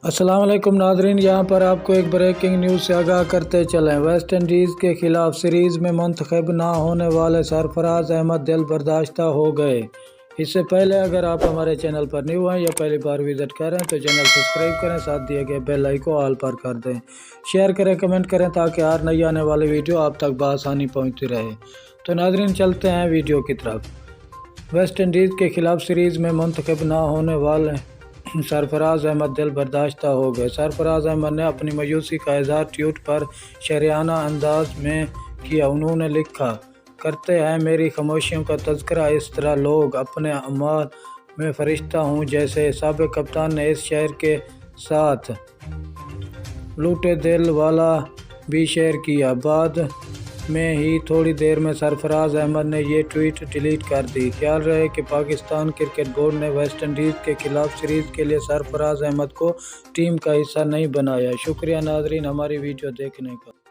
السلام علیکم ناظرین، یہاں پر آپ کو ایک بریکنگ نیوز سے آگاہ کرتے چلیں۔ ویسٹ انڈیز کے خلاف سیریز میں منتخب نہ ہونے والے سرفراز احمد دل برداشتہ ہو گئے۔ اس سے پہلے اگر آپ ہمارے چینل پر نیو ہیں یا پہلی بار وزٹ کریں تو چینل سبسکرائب کریں، ساتھ دیے گئے بیل آئیکن کو آل پر کر دیں، شیئر کریں، کمنٹ کریں تاکہ ہر نئی آنے والی ویڈیو آپ تک بآسانی پہنچتی رہے۔ تو ناظرین چلتے ہیں ویڈیو کی طرف۔ ویسٹ انڈیز کے خلاف سیریز میں منتخب نہ ہونے والے سرفراز احمد دل برداشتہ ہو گئے۔ سرفراز احمد نے اپنی مایوسی کا اظہار ٹویٹ پر شاعرانہ انداز میں کیا۔ انہوں نے لکھا، کرتے ہیں میری خاموشیوں کا تذکرہ اس طرح لوگ، اپنے اعمال میں فرشتہ ہوں جیسے۔ سابق کپتان نے اس شعر کے ساتھ لوٹے دل والا بھی شیئر کیا۔ بعد میں ہی تھوڑی دیر میں سرفراز احمد نے یہ ٹویٹ ڈیلیٹ کر دی۔ خیال رہے کہ پاکستان کرکٹ بورڈ نے ویسٹ انڈیز کے خلاف سیریز کے لیے سرفراز احمد کو ٹیم کا حصہ نہیں بنایا۔ شکریہ ناظرین ہماری ویڈیو دیکھنے کا۔